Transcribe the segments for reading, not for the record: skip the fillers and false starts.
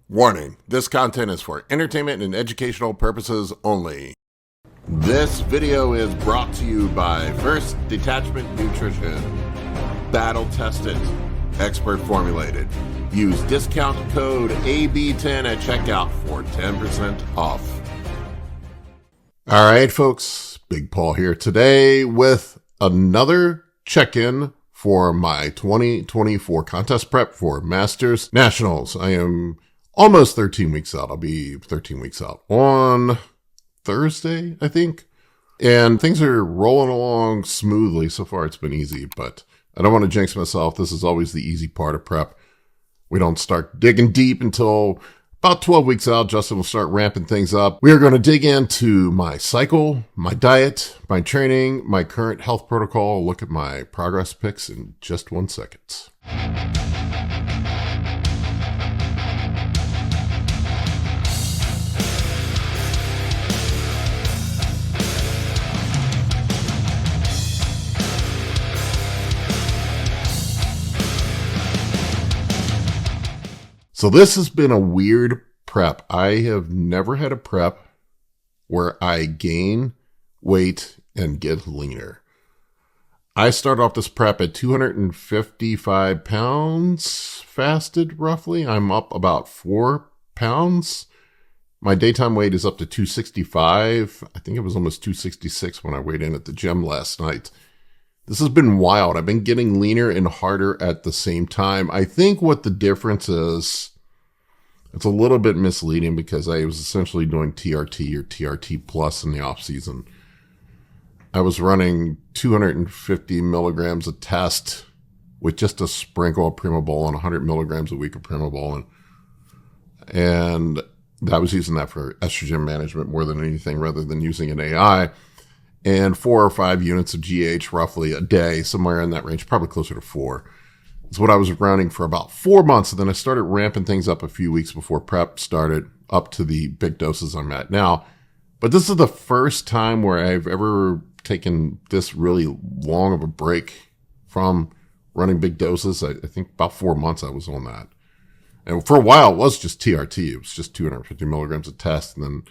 Warning, this content is for entertainment and educational purposes only. This video is brought to you by First Detachment Nutrition. Battle tested, expert formulated. Use discount code AB10 at checkout for 10% off. All right, folks, Big Paul here today with another check-in for my 2024 contest prep for Masters Nationals. I am almost 13 weeks out. I'll be 13 weeks out on Thursday, I think. And things are rolling along smoothly. So far, it's been easy, but I don't want to jinx myself. This is always the easy part of prep. We don't start digging deep until about 12 weeks out. Justin will start ramping things up. We are going to dig into my cycle, my diet, my training, my current health protocol, look at my progress pics in just 1 second. So this has been a weird prep. I have never had a prep where I gain weight and get leaner. I started off this prep at 255 pounds fasted, roughly. I'm up about 4 pounds. My daytime weight is up to 265. I think it was almost 266 when I weighed in at the gym last night. This has been wild. I've been getting leaner and harder at the same time. I think what the difference is, it's a little bit misleading because I was essentially doing TRT or TRT plus in the off season. I was running 250 milligrams a test with just a sprinkle of Primabol and 100 milligrams a week of Primabol. And I was using that for estrogen management more than anything rather than using an AI. And 4 or 5 units of GH roughly a day, somewhere in that range, probably closer to 4. It's what I was running for about 4 months. And then I started ramping things up a few weeks before prep started up to the big doses I'm at now. But this is the first time where I've ever taken this really long of a break from running big doses. I think about 4 months I was on that. And for a while, it was just TRT. It was just 250 milligrams a test. And then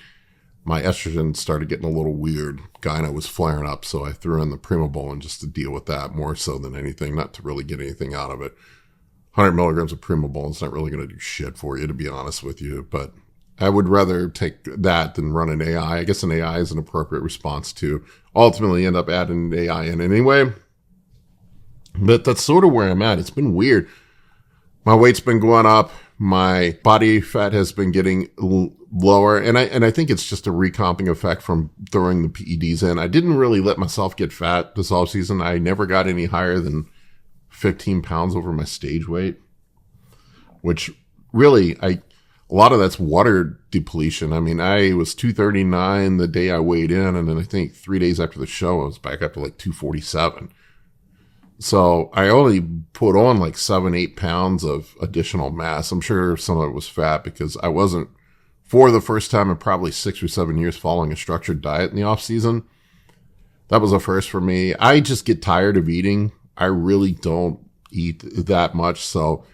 my estrogen started getting a little weird. Gyno was flaring up, so I threw in the Primabol just to deal with that more so than anything, not to really get anything out of it. 100 milligrams of Primabol is not really going to do shit for you, to be honest with you, but I would rather take that than run an AI. I guess an AI is an appropriate response to ultimately end up adding an AI in anyway. But that's sort of where I'm at. It's been weird. My weight's been going up. My body fat has been getting lower, and I think it's just a recomping effect from throwing the PEDs in. I didn't really let myself get fat this off season. I never got any higher than 15 pounds over my stage weight, which really, a lot of that's water depletion. I mean, I was 239 the day I weighed in, and then I think 3 days after the show, I was back up to like 247. So I only put on like 7-8 pounds of additional mass. I'm sure some of it was fat because I wasn't, for the first time in probably 6 or 7 years, following a structured diet in the off season. That was a first for me. I just get tired of eating. I really don't eat that much. So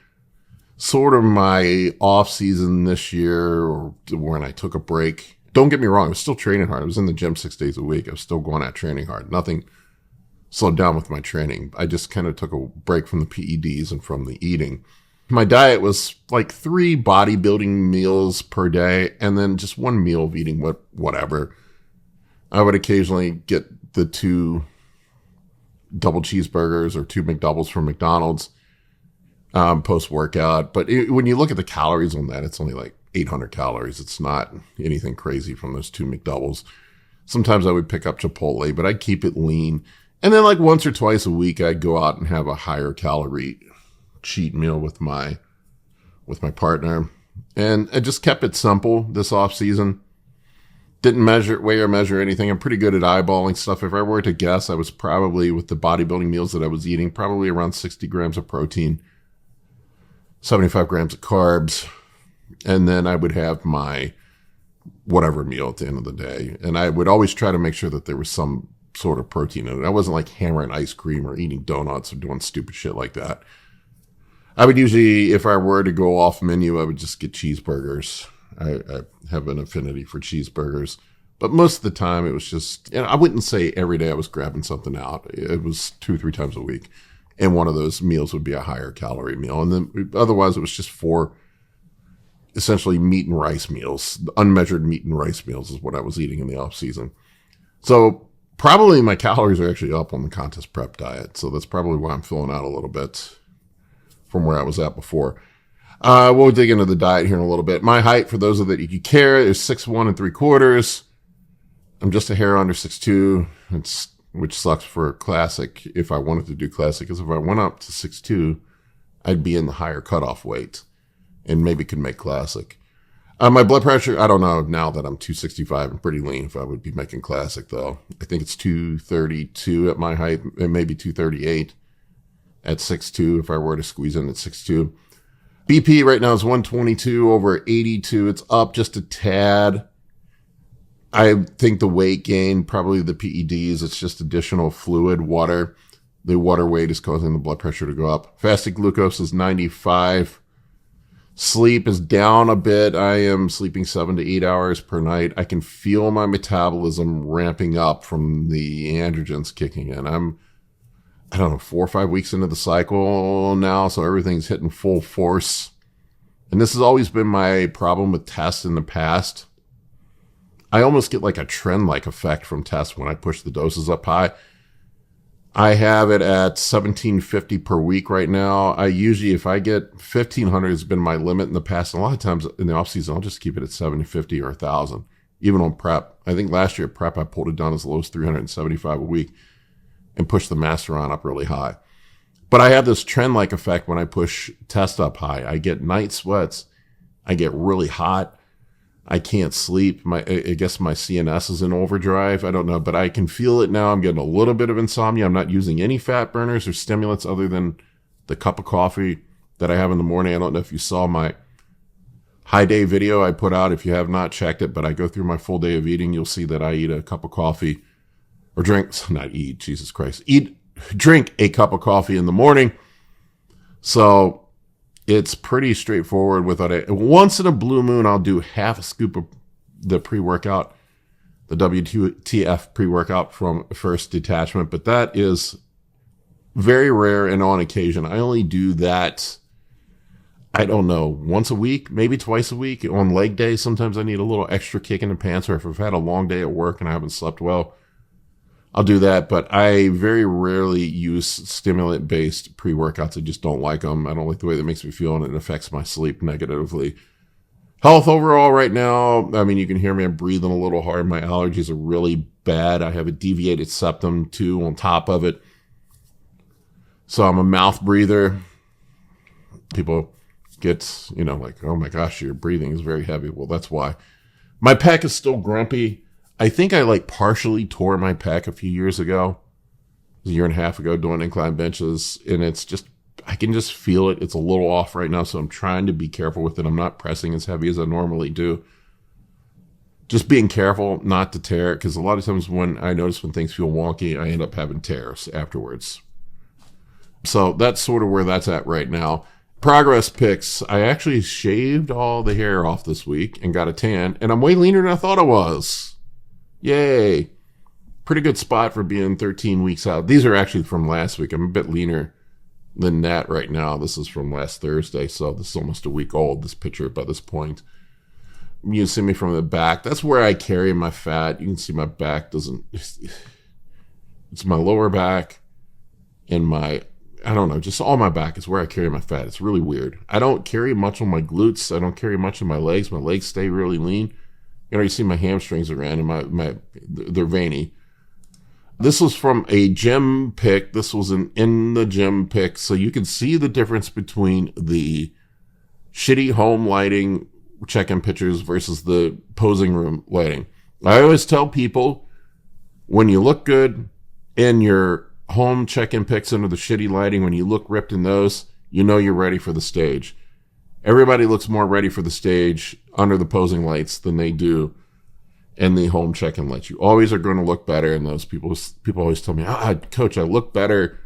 sort of my off season this year, or when I took a break, don't get me wrong, I was still training hard. I was in the gym 6 days a week. I was still going out training hard. Nothing slowed down with my training. I just kind of took a break from the PEDs and from the eating. My diet was like 3 bodybuilding meals per day and then just 1 meal of eating whatever. I would occasionally get the 2 double cheeseburgers or 2 McDoubles from McDonald's post-workout. But when you look at the calories on that, it's only like 800 calories. It's not anything crazy from those 2 McDoubles. Sometimes I would pick up Chipotle, but I'd keep it lean. And then like once or twice a week, I'd go out and have a higher calorie cheat meal with my partner. And I just kept it simple this off season. Didn't weigh or measure anything. I'm pretty good at eyeballing stuff. If I were to guess, I was probably, with the bodybuilding meals that I was eating, probably around 60 grams of protein, 75 grams of carbs. And then I would have my whatever meal at the end of the day. And I would always try to make sure that there was some sort of protein in it. I wasn't like hammering ice cream or eating donuts or doing stupid shit like that. I would usually, if I were to go off menu, I would just get cheeseburgers. I have an affinity for cheeseburgers. But most of the time, it was just, I wouldn't say every day I was grabbing something out. It was 2 or 3 times a week. And one of those meals would be a higher calorie meal. And then otherwise, it was just 4 essentially meat and rice meals. Unmeasured meat and rice meals is what I was eating in the off season. So probably my calories are actually up on the contest prep diet. So that's probably why I'm filling out a little bit from where I was at before. We'll dig into the diet here in a little bit. My height, for those of that you care, is 6'1 3/4. I'm just a hair under 6'2", which sucks for classic if I wanted to do classic, because if I went up to 6'2", I'd be in the higher cutoff weight and maybe could make classic. My blood pressure, I don't know now that I'm 265 and pretty lean if I would be making classic, though. I think it's 232 at my height and maybe 238 at 6'2", if I were to squeeze in at 6'2". BP right now is 122 over 82. It's up just a tad. I think the weight gain, probably the PEDs, it's just additional fluid, water. The water weight is causing the blood pressure to go up. Fasting glucose is 95. Sleep is down a bit. I am sleeping 7 to 8 hours per night. I can feel my metabolism ramping up from the androgens kicking in. I don't know, 4 or 5 weeks into the cycle now, so everything's hitting full force. And this has always been my problem with tests in the past. I almost get like a trend-like effect from tests when I push the doses up high. I have it at 1750 per week right now. I usually, if I get 1500, has been my limit in the past. And a lot of times in the off season, I'll just keep it at 750 or 1000, even on prep. I think last year at prep, I pulled it down as low as 375 a week and pushed the Masteron up really high. But I have this trend-like effect when I push test up high. I get night sweats. I get really hot. I can't sleep. I guess my CNS is in overdrive. I don't know, but I can feel it now. I'm getting a little bit of insomnia. I'm not using any fat burners or stimulants other than the cup of coffee that I have in the morning. I don't know if you saw my high day video I put out. If you have not checked it, but I go through my full day of eating, you'll see that I eat a cup of coffee or drink a cup of coffee in the morning. So it's pretty straightforward without it. Once in a blue moon, I'll do half a scoop of the pre-workout, the WTF pre-workout from First Detachment, but that is very rare and on occasion. I only do that, I don't know, once a week, maybe twice a week. On leg day, sometimes I need a little extra kick in the pants, or if I've had a long day at work and I haven't slept well, I'll do that, but I very rarely use stimulant-based pre-workouts. I just don't like them. I don't like the way that makes me feel, and it affects my sleep negatively. Health overall right now, I mean, you can hear me, I'm breathing a little hard. My allergies are really bad. I have a deviated septum, too, on top of it. So I'm a mouth breather. People get, like, oh my gosh, your breathing is very heavy. Well, that's why. My pec is still grumpy. I think I partially tore my pec a few years ago, a year and a half ago, doing incline benches, and it's just, I can just feel it. It's a little off right now, so I'm trying to be careful with it. I'm not pressing as heavy as I normally do. Just being careful not to tear it, because a lot of times when things feel wonky, I end up having tears afterwards. So that's sort of where that's at right now. Progress pics. I actually shaved all the hair off this week and got a tan, and I'm way leaner than I thought I was. Yay. Pretty good spot for being 13 weeks out. These are actually from last week. I'm a bit leaner than that right now. This is from last Thursday, so this is almost a week old, this picture by this point. You can see me from the back. That's where I carry my fat. You can see my back doesn't... It's my lower back and just all my back is where I carry my fat. It's really weird. I don't carry much on my glutes. I don't carry much on my legs. My legs stay really lean. You see my hamstrings around, and they're veiny. This was from a gym pic. This was an in the gym pic, so you can see the difference between the shitty home lighting check-in pictures versus the posing room lighting. I always tell people, when you look good in your home check-in pics under the shitty lighting, when you look ripped in those, you're ready for the stage. Everybody looks more ready for the stage under the posing lights than they do in the home check-in lights. You always are going to look better in those. People always tell me, Coach, I look better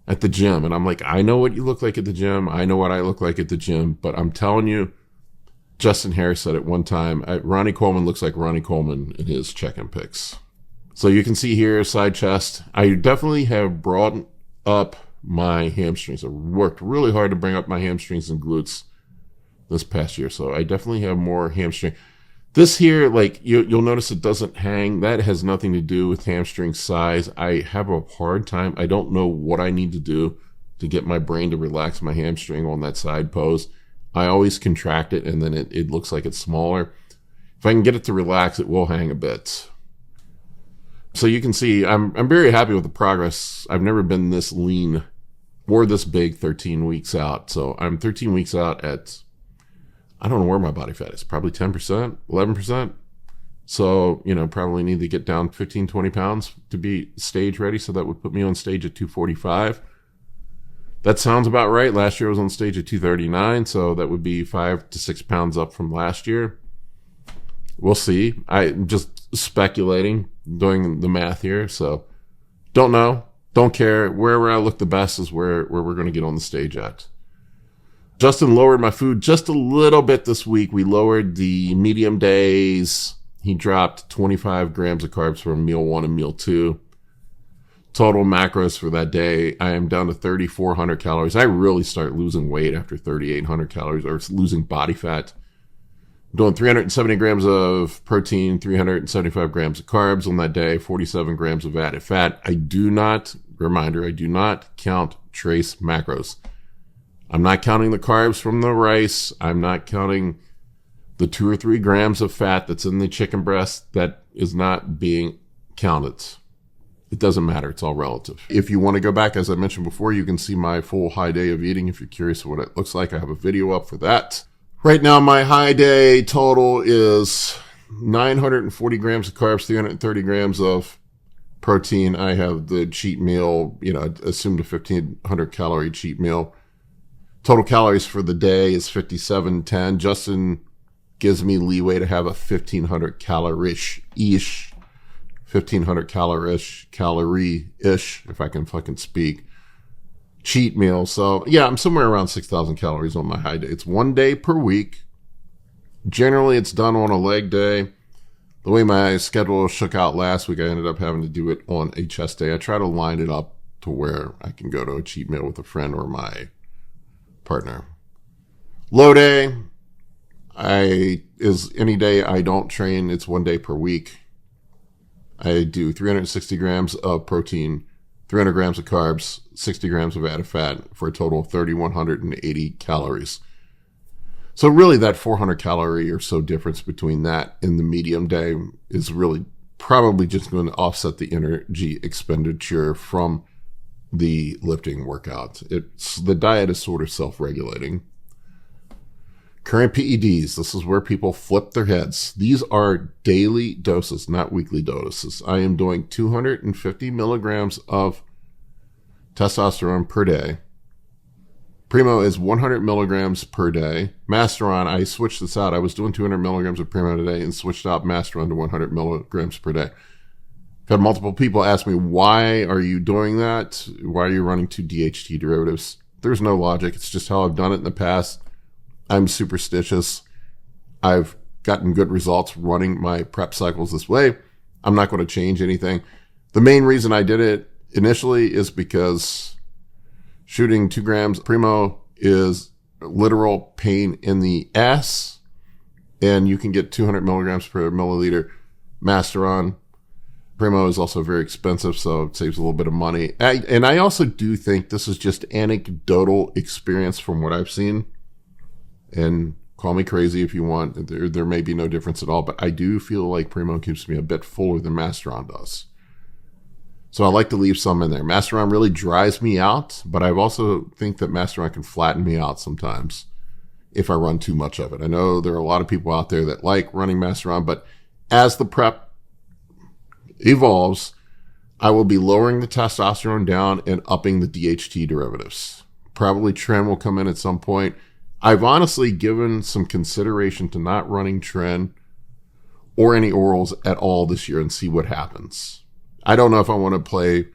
at the gym. And I'm like, I know what you look like at the gym. I know what I look like at the gym. But I'm telling you, Justin Harris said it one time, Ronnie Coleman looks like Ronnie Coleman in his check-in pics. So you can see here, side chest. I definitely have broadened up my hamstrings. I worked really hard to bring up my hamstrings and glutes this past year. So I definitely have more hamstring. This here, like you'll notice it doesn't hang. That has nothing to do with hamstring size. I have a hard time. I don't know what I need to do to get my brain to relax my hamstring on that side pose. I always contract it and then it looks like it's smaller. If I can get it to relax, it will hang a bit. So you can see I'm very happy with the progress. I've never been this lean or this big 13 weeks out. So I'm 13 weeks out at, I don't know where my body fat is, probably 10%, 11%. So, probably need to get down 15, 20 pounds to be stage ready. So that would put me on stage at 245. That sounds about right. Last year I was on stage at 239. So that would be 5 to 6 pounds up from last year. We'll see. I'm just speculating, doing the math here. So don't know, don't care. Wherever I look the best is where we're going to get on the stage at. Justin lowered my food just a little bit this week. We lowered the medium days. He dropped 25 grams of carbs from meal 1 and meal 2. Total macros for that day, I am down to 3,400 calories. I really start losing weight after 3,800 calories, or losing body fat. I'm doing 370 grams of protein, 375 grams of carbs on that day, 47 grams of added fat. I do not count trace macros. I'm not counting the carbs from the rice. I'm not counting the 2 or 3 grams of fat that's in the chicken breast. That is not being counted. It doesn't matter. It's all relative. If you want to go back, as I mentioned before, you can see my full high day of eating. If you're curious what it looks like, I have a video up for that. Right now, my high day total is 940 grams of carbs, 330 grams of protein. I have the cheat meal, assumed a 1,500 calorie cheat meal. Total calories for the day is 5710. Justin gives me leeway to have a 1,500 calorie-ish, if I can fucking speak, cheat meal. So yeah, I'm somewhere around 6,000 calories on my high day. It's 1 day per week. Generally, it's done on a leg day. The way my schedule shook out last week, I ended up having to do it on a chest day. I try to line it up to where I can go to a cheat meal with a friend or my partner. Low day is any day I don't train. It's 1 day per week. I do 360 grams of protein, 300 grams of carbs, 60 grams of added fat for a total of 3,180 calories. So really that 400 calorie or so difference between that and the medium day is really probably just going to offset the energy expenditure from the lifting workout. The diet is sort of self-regulating. Current PEDs, this is where people flip their heads. These are daily doses, not weekly doses. I am doing 250 milligrams of testosterone per day. Primo is 100 milligrams per day. Masteron, I switched this out. I was doing 200 milligrams of Primo today and switched out Masteron to 100 milligrams per day. I've had multiple people ask me, why are you doing that? Why are you running 2 DHT derivatives? There's no logic. It's just how I've done it in the past. I'm superstitious. I've gotten good results running my prep cycles this way. I'm not going to change anything. The main reason I did it initially is because shooting 2 grams Primo is literal pain in the ass, and you can get 200 milligrams per milliliter Masteron. Primo is also very expensive, so it saves a little bit of money. And I also do think this is just anecdotal experience from what I've seen. And call me crazy if you want. There may be no difference at all, but I do feel like Primo keeps me a bit fuller than Masteron does. So I like to leave some in there. Masteron really dries me out, but I also think that Masteron can flatten me out sometimes if I run too much of it. I know there are a lot of people out there that like running Masteron, but as the prep evolves, I will be lowering the testosterone down and upping the DHT derivatives. Probably Tren will come in at some point. I've honestly given some consideration to not running Tren or any orals at all this year and see what happens. I don't know if I want to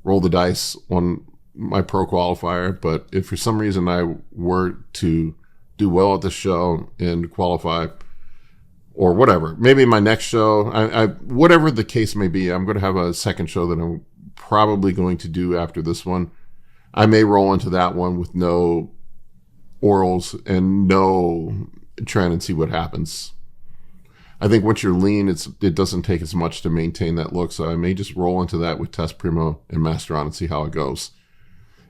roll the dice on my pro qualifier, but if for some reason I were to do well at the show and qualify or whatever, maybe my next show, whatever the case may be, I'm going to have a second show that I'm probably going to do after this one. I may roll into that one with no orals and no trying and see what happens. I think once you're lean, it doesn't take as much to maintain that look. So I may just roll into that with Test Primo and Master On and see how it goes.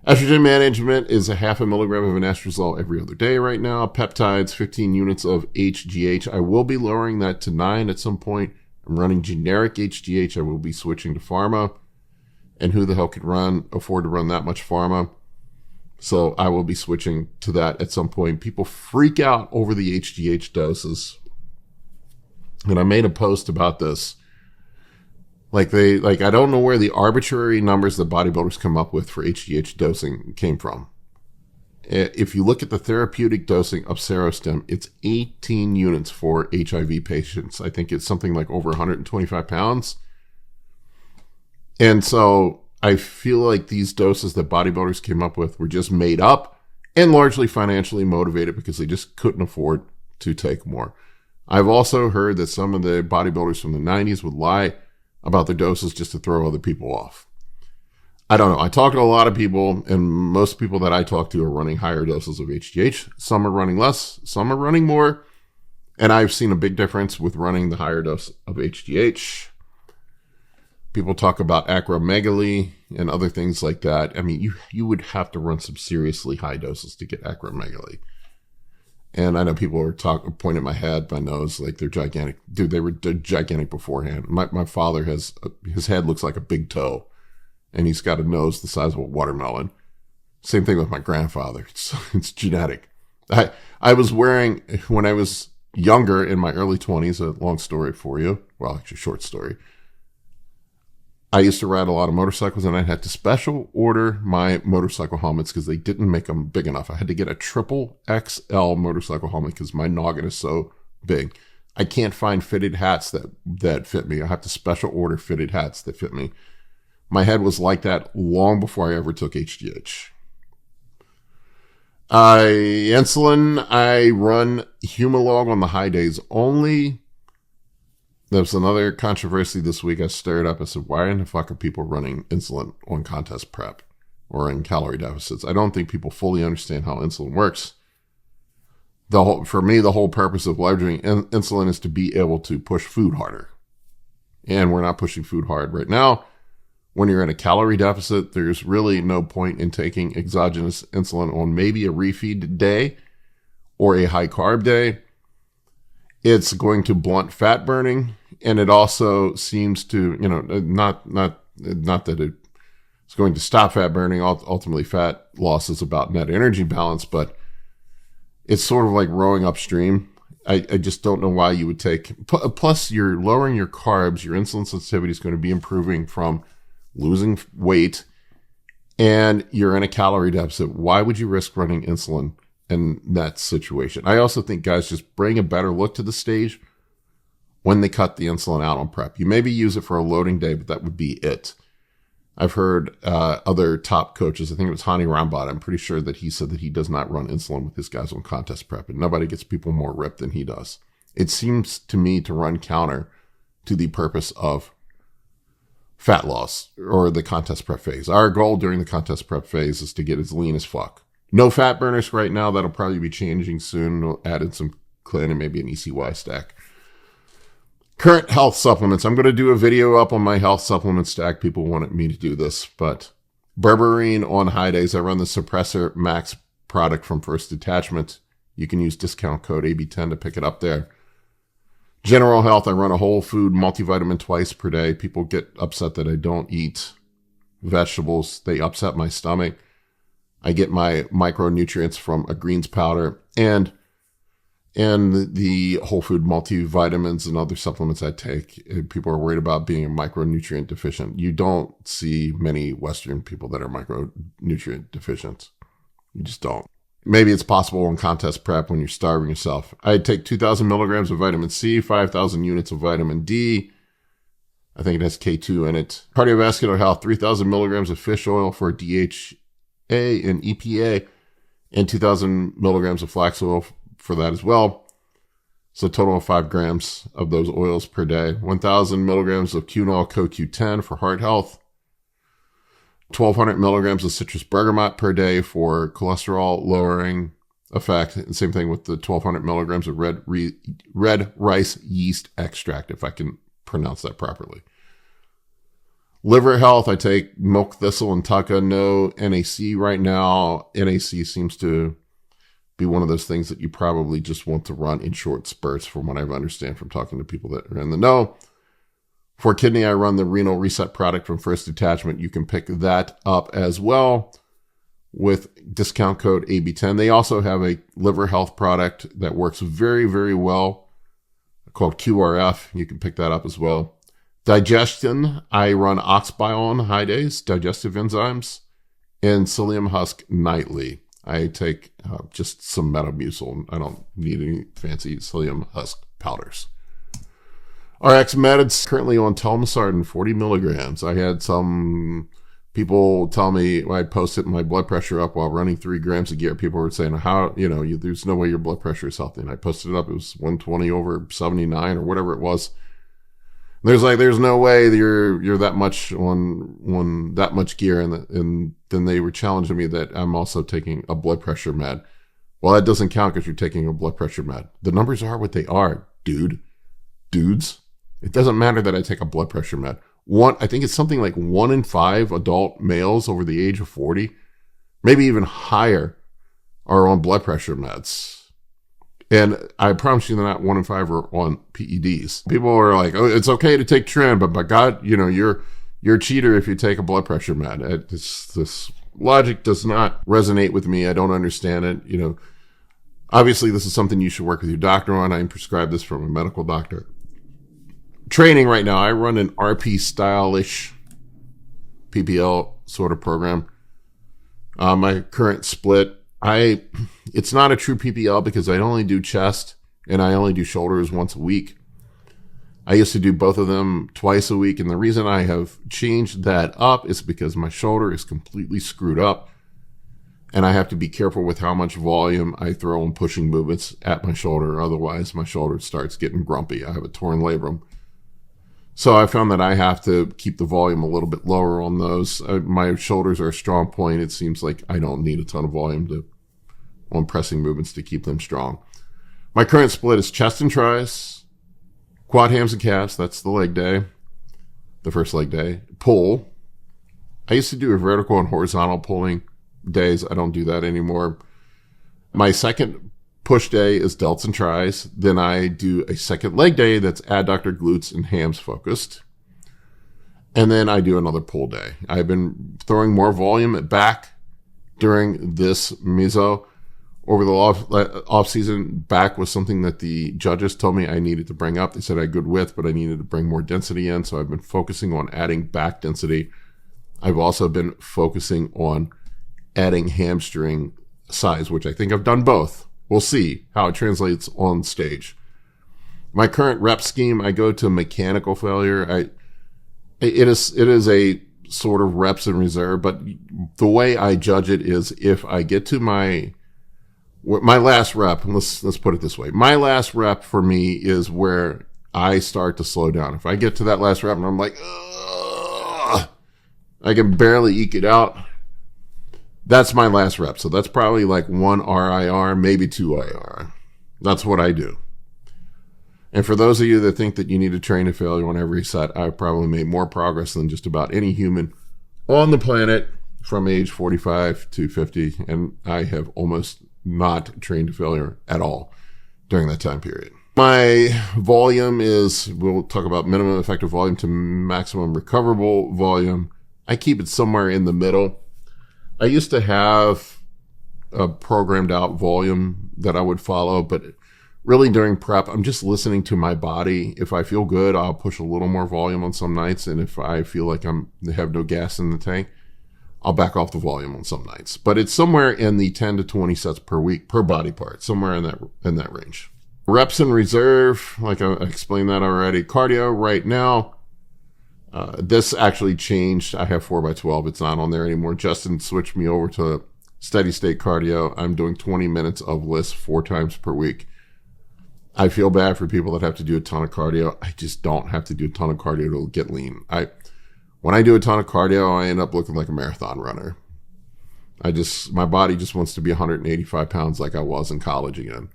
Estrogen management is 0.5 milligram of anastrozole every other day right now. Peptides, 15 units of HGH. I will be lowering that to 9 at some point. I'm running generic HGH. I will be switching to pharma. And who the hell can afford to run that much pharma? So I will be switching to that at some point. People freak out over the HGH doses. And I made a post about this. I don't know where the arbitrary numbers that bodybuilders come up with for HGH dosing came from. If you look at the therapeutic dosing of Serostim, it's 18 units for HIV patients. I think it's something like over 125 pounds. And so I feel like these doses that bodybuilders came up with were just made up and largely financially motivated because they just couldn't afford to take more. I've also heard that some of the bodybuilders from the 90s would lie about their doses just to throw other people off. I don't know. I talk to a lot of people, and most people that I talk to are running higher doses of HGH. Some are running less, some are running more. And I've seen a big difference with running the higher dose of HGH. People talk about acromegaly and other things like that. I mean, you would have to run some seriously high doses to get acromegaly. And I know people are pointing at my head, my nose, like they're gigantic. Dude, they were gigantic beforehand. My father his head looks like a big toe, and he's got a nose the size of a watermelon. Same thing with my grandfather. It's genetic. I was wearing, when I was younger in my early 20s, a long story for you. Well, actually, short story. I used to ride a lot of motorcycles, and I had to special order my motorcycle helmets because they didn't make them big enough. I had to get a triple XL motorcycle helmet because my noggin is so big. I can't find fitted hats that fit me. I have to special order fitted hats that fit me. My head was like that long before I ever took HGH. Insulin, I run Humalog on the high days only. There's another controversy this week. I stirred up. I said, why in the fuck are people running insulin on contest prep or in calorie deficits? I don't think people fully understand how insulin works. For me, the whole purpose of leveraging insulin is to be able to push food harder. And we're not pushing food hard right now. When you're in a calorie deficit, there's really no point in taking exogenous insulin on maybe a refeed day or a high carb day. It's going to blunt fat burning, and it also seems to, not that it's going to stop fat burning. Ultimately, fat loss is about net energy balance, but it's sort of like rowing upstream. I just don't know why you would take. Plus, you're lowering your carbs. Your insulin sensitivity is going to be improving from losing weight, and you're in a calorie deficit. Why would you risk running insulin in that situation? I also think guys just bring a better look to the stage when they cut the insulin out on prep. You maybe use it for a loading day, but that would be it. I've heard other top coaches, I think it was Hani Rambat, I'm pretty sure that he said that he does not run insulin with his guys on contest prep, and nobody gets people more ripped than he does. It seems to me to run counter to the purpose of fat loss or the contest prep phase. Our goal during the contest prep phase is to get as lean as fuck. No fat burners right now. That'll probably be changing soon. We'll add in some clean and maybe an ECY stack. Current health supplements. I'm going to do a video up on my health supplement stack. People wanted me to do this, but berberine on high days. I run the Suppressor Max product from First Detachment. You can use discount code AB10 to pick it up there. General health. I run a whole food multivitamin twice per day. People get upset that I don't eat vegetables. They upset my stomach. I get my micronutrients from a greens powder and the whole food multivitamins and other supplements I take. People are worried about being a micronutrient deficient. You don't see many Western people that are micronutrient deficient. You just don't. Maybe it's possible in contest prep when you're starving yourself. I take 2,000 milligrams of vitamin C, 5,000 units of vitamin D. I think it has K2 in it. Cardiovascular health, 3,000 milligrams of fish oil for DHEA and EPA, and 2,000 milligrams of flax oil for that as well. So a total of 5 grams of those oils per day. 1,000 milligrams of quinol CoQ10 for heart health. 1,200 milligrams of citrus bergamot per day for cholesterol lowering effect. And same thing with the 1,200 milligrams of red rice yeast extract, if I can pronounce that properly. Liver health, I take milk thistle and tonka. No NAC right now. NAC seems to be one of those things that you probably just want to run in short spurts, from what I understand from talking to people that are in the know. For kidney, I run the Renal Reset product from First Detachment. You can pick that up as well with discount code AB10. They also have a liver health product that works very, very well called QRF. You can pick that up as well. Digestion, I run Oxbiol High Days, digestive enzymes, and psyllium husk nightly. I take just some Metamucil. I don't need any fancy psyllium husk powders. RX Meds, currently on telmisartan, 40 milligrams. I had some people tell me when I posted my blood pressure up while running 3 grams a gear. People were saying, there's no way your blood pressure is healthy. And I posted it up. It was 120 over 79 or whatever it was. There's no way you're that much on that much gear. And then they were challenging me that I'm also taking a blood pressure med. Well, that doesn't count because you're taking a blood pressure med. The numbers are what they are, dudes. It doesn't matter that I take a blood pressure med. I think it's something like 1 in 5 adult males over the age of 40, maybe even higher, are on blood pressure meds. And I promise you they're not 1 in 5 are on PEDs. People are like, oh, it's okay to take Tren, but by God, you're a cheater if you take a blood pressure med. This logic does not resonate with me. I don't understand it. Obviously this is something you should work with your doctor on. I'm prescribed this from a medical doctor. Training right now, I run an RP style-ish PPL sort of program. My current split, it's not a true PPL because I only do chest and I only do shoulders once a week. I used to do both of them twice a week, and the reason I have changed that up is because my shoulder is completely screwed up, and I have to be careful with how much volume I throw in pushing movements at my shoulder. Otherwise, my shoulder starts getting grumpy. I have a torn labrum. So I found that I have to keep the volume a little bit lower on those. My shoulders are a strong point. It seems like I don't need a ton of volume on pressing movements to keep them strong. My current split is chest and tris, quad hams and calves. That's the leg day, the first leg day. Pull. I used to do a vertical and horizontal pulling days. I don't do that anymore. My second push day is delts and tris. Then I do a second leg day that's adductor, glutes, and hams focused. And then I do another pull day. I've been throwing more volume at back during this meso. Over the off season, back was something that the judges told me I needed to bring up. They said I had good width, but I needed to bring more density in. So I've been focusing on adding back density. I've also been focusing on adding hamstring size, which I think I've done both. We'll see how it translates on stage. My current rep scheme, I go to mechanical failure. It is a sort of reps in reserve, but the way I judge it is if I get to my last rep, let's put it this way. My last rep for me is where I start to slow down. If I get to that last rep and I'm like, ugh, I can barely eke it out, that's my last rep. So that's probably like 1 RIR, maybe 2 IR. That's what I do. And for those of you that think that you need to train to failure on every set, I've probably made more progress than just about any human on the planet from age 45 to 50. And I have almost not trained to failure at all during that time period. My volume is, we'll talk about minimum effective volume to maximum recoverable volume. I keep it somewhere in the middle. I used to have a programmed out volume that I would follow, but really during prep, I'm just listening to my body. If I feel good, I'll push a little more volume on some nights. And if I feel like I have no gas in the tank, I'll back off the volume on some nights. But it's somewhere in the 10 to 20 sets per week, per body part, somewhere in that range. Reps in reserve, like I explained that already. Cardio right now, This actually changed. I have 4x12. It's not on there anymore. Justin switched me over to steady state cardio. I'm doing 20 minutes of list 4 times per week. I feel bad for people that have to do a ton of cardio. I just don't have to do a ton of cardio to get lean. When I do a ton of cardio, I end up looking like a marathon runner. My body just wants to be 185 pounds like I was in college again.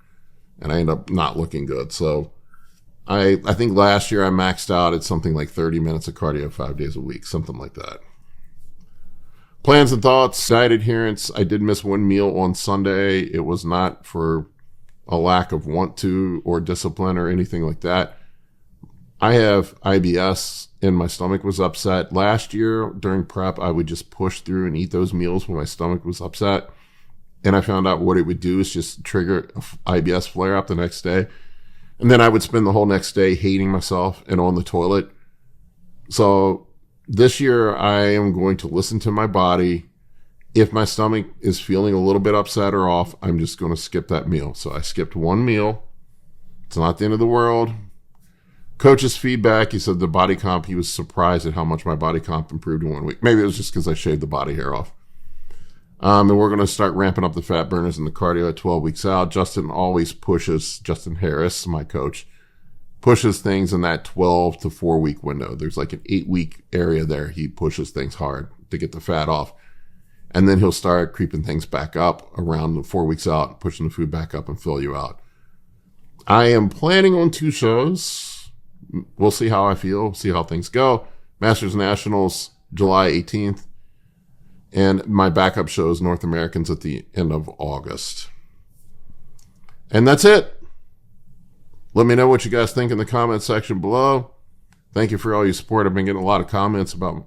And I end up not looking good. So I think last year I maxed out at something like 30 minutes of cardio 5 days a week, something like that. Plans and thoughts, diet adherence. I did miss one meal on Sunday. It was not for a lack of want to or discipline or anything like that. I have IBS and my stomach was upset. Last year during prep, I would just push through and eat those meals when my stomach was upset. And I found out what it would do is just trigger an IBS flare up the next day. And then I would spend the whole next day hating myself and on the toilet. So this year I am going to listen to my body. If my stomach is feeling a little bit upset or off, I'm just going to skip that meal. So I skipped one meal. It's not the end of the world. Coach's feedback, he said the body comp, he was surprised at how much my body comp improved in 1 week. Maybe it was just because I shaved the body hair off. And we're going to start ramping up the fat burners and the cardio at 12 weeks out. Justin Harris, my coach, pushes things in that 12 to 4 week window. There's like an 8 week area there. He pushes things hard to get the fat off. And then he'll start creeping things back up around the 4 weeks out, pushing the food back up and fill you out. I am planning on 2 shows. We'll see how I feel, see how things go. Masters Nationals, July 18th. And my backup show is North Americans at the end of August. And that's it. Let me know what you guys think in the comment section below. Thank you for all your support. I've been getting a lot of comments about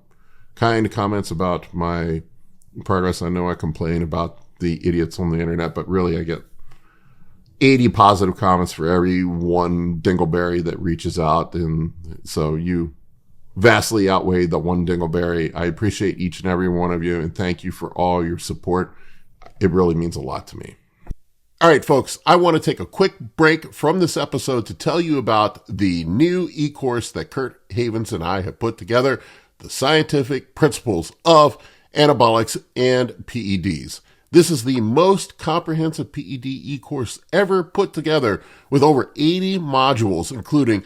my progress. I know I complain about the idiots on the internet, but really I get 80 positive comments for every one dingleberry that reaches out. And so you vastly outweigh the one dingleberry. I appreciate each and every one of you, and thank you for all your support. It really means a lot to me. All right, folks, I want to take a quick break from this episode to tell you about the new e-course that Kurt Havens and I have put together, The Scientific Principles of Anabolics and PEDs. This is the most comprehensive PED e-course ever put together with over 80 modules, including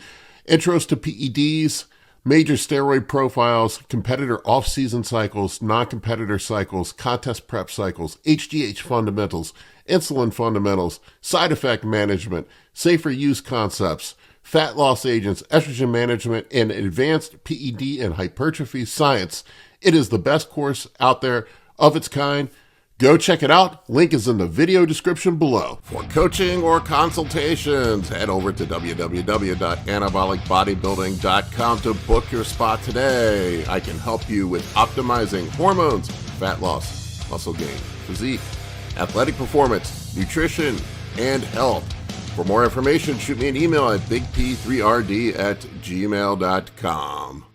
intros to PEDs, major steroid profiles, competitor off-season cycles, non-competitor cycles, contest prep cycles, HGH fundamentals, insulin fundamentals, side effect management, safer use concepts, fat loss agents, estrogen management, and advanced PED and hypertrophy science. It is the best course out there of its kind. Go check it out. Link is in the video description below. For coaching or consultations, head over to www.anabolicbodybuilding.com to book your spot today. I can help you with optimizing hormones, fat loss, muscle gain, physique, athletic performance, nutrition, and health. For more information, shoot me an email at bigp3rd@gmail.com.